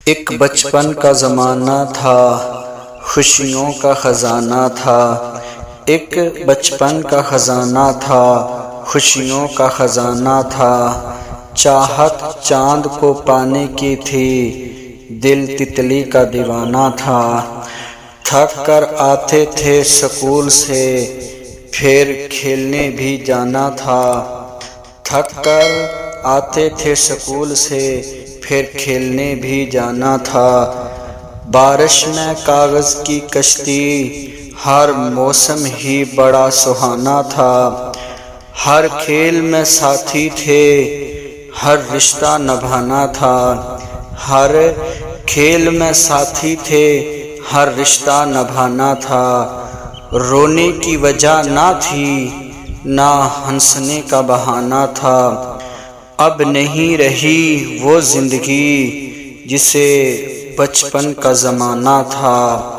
ایک بچپن کا زمانہ تھا، خوشیوں کا خزانہ تھا۔ ایک بچپن کا خزانہ تھا، خوشیوں کا خزانہ تھا۔ چاہت چاند کو پانے کی تھی، دل تتلی کا دیوانہ تھا۔ تھک کر آتے تھے سکول سے، پھر کھیلنے بھی جانا تھا۔ تھک کر آتے تھے سکول سے، پھر کھیلنے بھی جانا تھا۔ بارش میں کاغذ کی کشتی، ہر موسم ہی بڑا سہانا تھا۔ ہر کھیل میں ساتھی تھے، ہر رشتہ نبھانا تھا۔ ہر کھیل میں ساتھی تھے، ہر رشتہ نبھانا تھا۔ رونے کی وجہ نہ تھی، نہ ہنسنے کا بہانہ تھا۔ اب نہیں رہی وہ زندگی جسے بچپن کا زمانہ تھا۔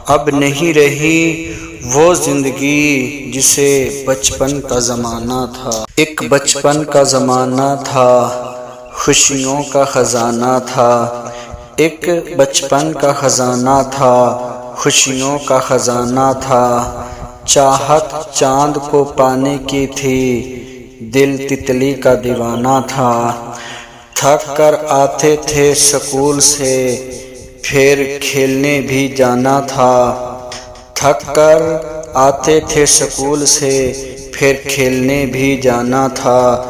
اب نہیں رہی وہ زندگی جسے بچپن کا زمانہ تھا۔ ایک بچپن کا زمانہ تھا، خوشیوں کا خزانہ تھا۔ ایک بچپن کا خزانہ تھا، خوشیوں کا خزانہ تھا۔ چاہت چاند کو پانے کی تھی، دل تتلی کا دیوانہ تھا۔ تھک کر آتے تھے سکول سے، پھر کھیلنے بھی جانا تھا۔ تھک کر آتے تھے سکول سے، پھر کھیلنے بھی جانا تھا۔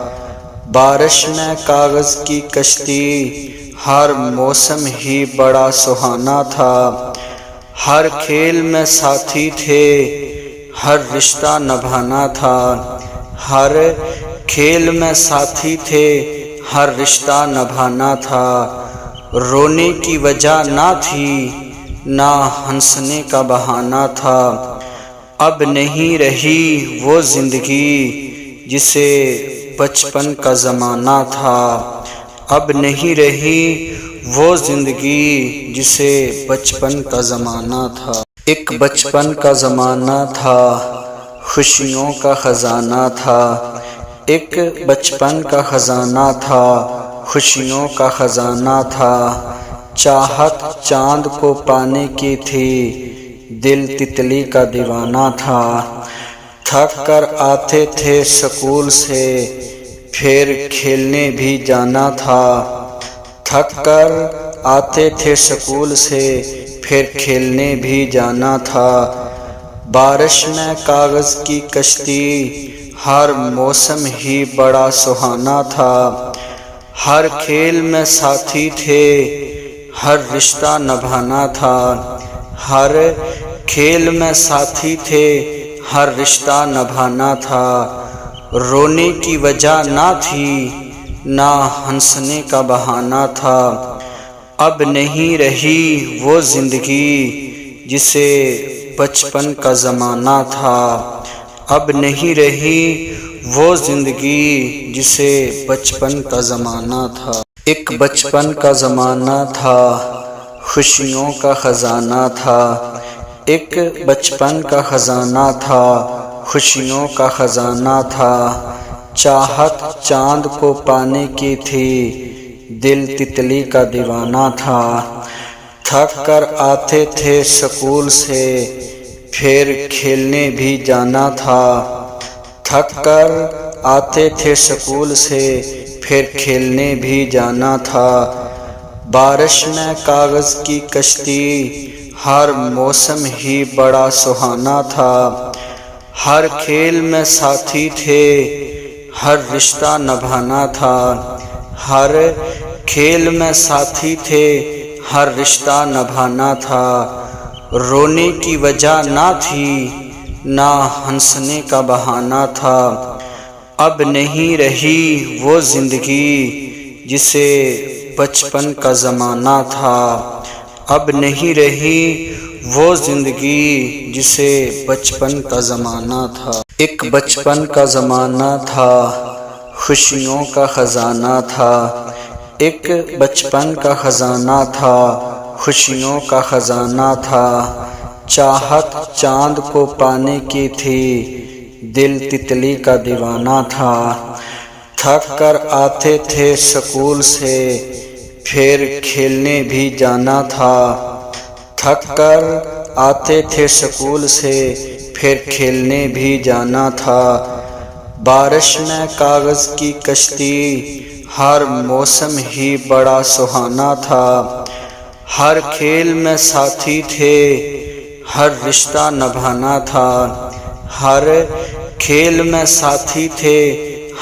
بارش میں کاغذ کی کشتی، ہر موسم ہی بڑا سہانا تھا۔ ہر کھیل میں ساتھی تھے، ہر رشتہ نبھانا تھا۔ ہر کھیل میں ساتھی تھے، ہر رشتہ نبھانا تھا۔ رونے کی وجہ نہ تھی، نہ ہنسنے کا بہانہ تھا۔ اب نہیں رہی وہ زندگی جسے بچپن کا زمانہ تھا۔ اب نہیں رہی وہ زندگی جسے بچپن کا زمانہ تھا۔ ایک بچپن کا زمانہ تھا، خوشیوں کا خزانہ تھا۔ ایک بچپن کا خزانہ تھا، خوشیوں کا خزانہ تھا۔ چاہت چاند کو پانے کی تھی، دل تتلی کا دیوانہ تھا۔ تھک کر آتے تھے سکول سے، پھر کھیلنے بھی جانا تھا۔ تھک کر آتے تھے سکول سے، پھر کھیلنے بھی جانا تھا۔ بارش میں کاغذ کی کشتی، ہر موسم ہی بڑا سہانا تھا۔ ہر کھیل میں ساتھی تھے، ہر رشتہ نبھانا تھا۔ ہر کھیل میں ساتھی تھے، ہر رشتہ نبھانا تھا۔ رونے کی وجہ نہ تھی، نہ ہنسنے کا بہانہ تھا۔ اب نہیں رہی وہ زندگی جسے بچپن کا زمانہ تھا۔ اب نہیں رہی وہ زندگی جسے بچپن کا زمانہ تھا۔ ایک بچپن کا زمانہ تھا، خوشیوں کا خزانہ تھا۔ ایک بچپن کا خزانہ تھا، خوشیوں کا خزانہ تھا۔ چاہت چاند کو پانے کی تھی، دل تتلی کا دیوانہ تھا۔ تھک کر آتے تھے سکول سے، پھر کھیلنے بھی جانا تھا۔ تھک کر آتے تھے سکول سے، پھر کھیلنے بھی جانا تھا۔ بارش میں کاغذ کی کشتی، ہر موسم ہی بڑا سہانا تھا۔ ہر کھیل میں ساتھی تھے، ہر رشتہ نبھانا تھا۔ ہر کھیل میں ساتھی تھے، ہر رشتہ نبھانا تھا۔ رونے کی وجہ نہ تھی، نہ ہنسنے کا بہانہ تھا۔ اب نہیں رہی وہ زندگی جسے بچپن کا زمانہ تھا۔ اب نہیں رہی وہ زندگی جسے بچپن کا زمانہ تھا۔ ایک بچپن کا زمانہ تھا، خوشیوں کا خزانہ تھا۔ ایک بچپن کا خزانہ تھا، خوشیوں کا خزانہ تھا۔ چاہت چاند کو پانے کی تھی، دل تتلی کا دیوانہ تھا۔ تھک کر آتے تھے سکول سے، پھر کھیلنے بھی جانا تھا، تھک کر آتے تھے سکول سے پھر کھیلنے بھی جانا تھا۔ بارش میں کاغذ کی کشتی، ہر موسم ہی بڑا سہانا تھا۔ ہر کھیل میں ساتھی تھے، ہر رشتہ نبھانا تھا۔ ہر کھیل میں ساتھی تھے،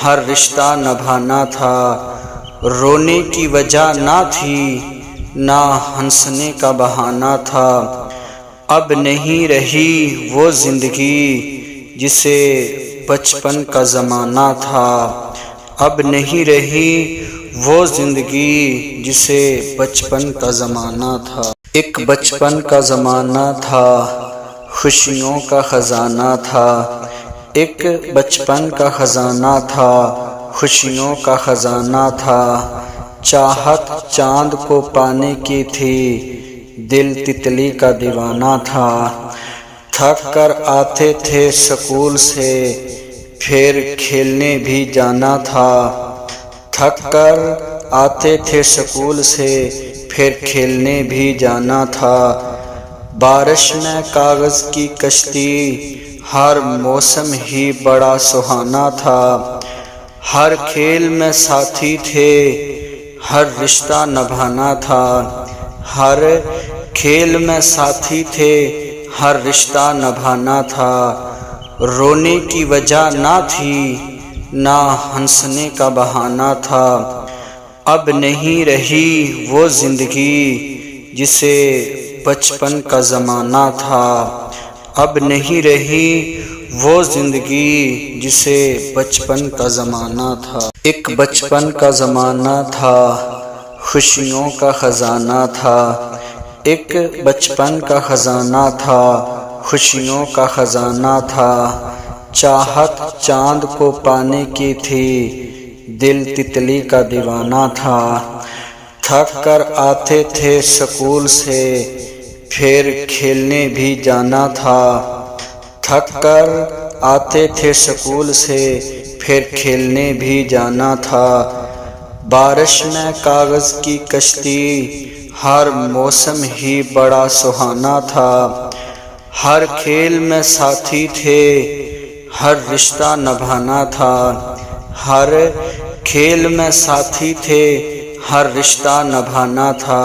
ہر رشتہ نبھانا تھا۔ رونے کی وجہ نہ تھی، نہ ہنسنے کا بہانہ تھا۔ اب نہیں رہی وہ زندگی جسے بچپن کا زمانہ تھا۔ اب نہیں رہی وہ زندگی جسے بچپن کا زمانہ تھا۔ ایک بچپن کا زمانہ تھا، خوشیوں کا خزانہ تھا۔ ایک بچپن کا خزانہ تھا، خوشیوں کا خزانہ تھا۔ چاہت چاند کو پانے کی تھی، دل تتلی کا دیوانہ تھا۔ تھک کر آتے تھے سکول سے پھر کھیلنے بھی جانا تھا۔ تھک کر آتے تھے سکول سے پھر کھیلنے بھی جانا تھا۔ بارش میں کاغذ کی کشتی، ہر موسم ہی بڑا سہانا تھا۔ ہر کھیل میں ساتھی تھے، ہر رشتہ نبھانا تھا۔ ہر کھیل میں ساتھی تھے، ہر رشتہ نبھانا تھا۔ رونے کی وجہ نہ تھی، نہ ہنسنے کا بہانہ تھا۔ اب نہیں رہی وہ زندگی جسے بچپن کا زمانہ تھا۔ اب نہیں رہی وہ زندگی جسے بچپن کا زمانہ تھا۔ ایک بچپن کا زمانہ تھا، خوشیوں کا خزانہ تھا۔ ایک بچپن کا خزانہ تھا، خوشیوں کا خزانہ تھا۔ چاہت چاند کو پانے کی تھی، دل تتلی کا دیوانہ تھا۔ تھک کر آتے تھے سکول سے پھر کھیلنے بھی جانا تھا۔ تھک کر آتے تھے سکول سے پھر کھیلنے بھی جانا تھا۔ بارش میں کاغذ کی کشتی، ہر موسم ہی بڑا سہانا تھا۔ ہر کھیل میں ساتھی تھے، ہر رشتہ نبھانا تھا۔ ہر کھیل میں ساتھی تھے، ہر رشتہ نبھانا تھا۔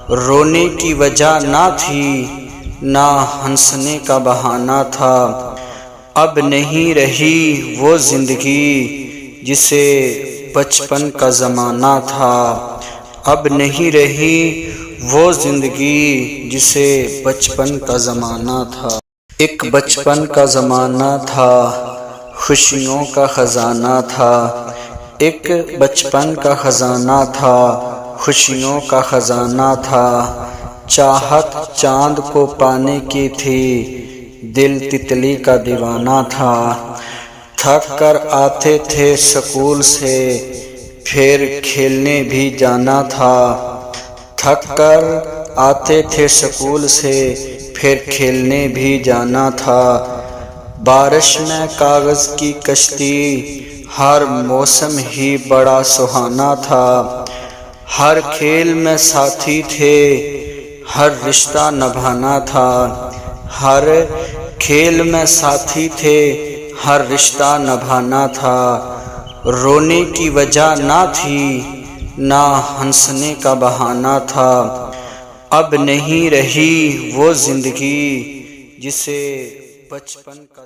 رونے کی وجہ نہ تھی، نہ ہنسنے کا بہانہ تھا۔ اب نہیں رہی وہ زندگی جسے بچپن کا زمانہ تھا۔ اب نہیں رہی وہ زندگی جسے بچپن کا زمانہ تھا۔ ایک بچپن کا زمانہ تھا، خوشیوں کا خزانہ تھا۔ ایک بچپن کا خزانہ تھا، خوشیوں کا خزانہ تھا۔ چاہت چاند کو پانے کی تھی، دل تتلی کا دیوانہ تھا۔ تھک کر آتے تھے سکول سے پھر کھیلنے بھی جانا تھا۔ تھک کر آتے تھے سکول سے پھر کھیلنے بھی جانا تھا۔ بارش میں کاغذ کی کشتی، ہر موسم ہی بڑا سہانا تھا۔ ہر کھیل میں ساتھی تھے، ہر رشتہ نبھانا تھا۔ ہر کھیل میں ساتھی تھے، ہر رشتہ نبھانا تھا۔ رونے کی وجہ نہ تھی، نہ ہنسنے کا بہانہ تھا۔ اب نہیں رہی وہ زندگی جسے بچپن کا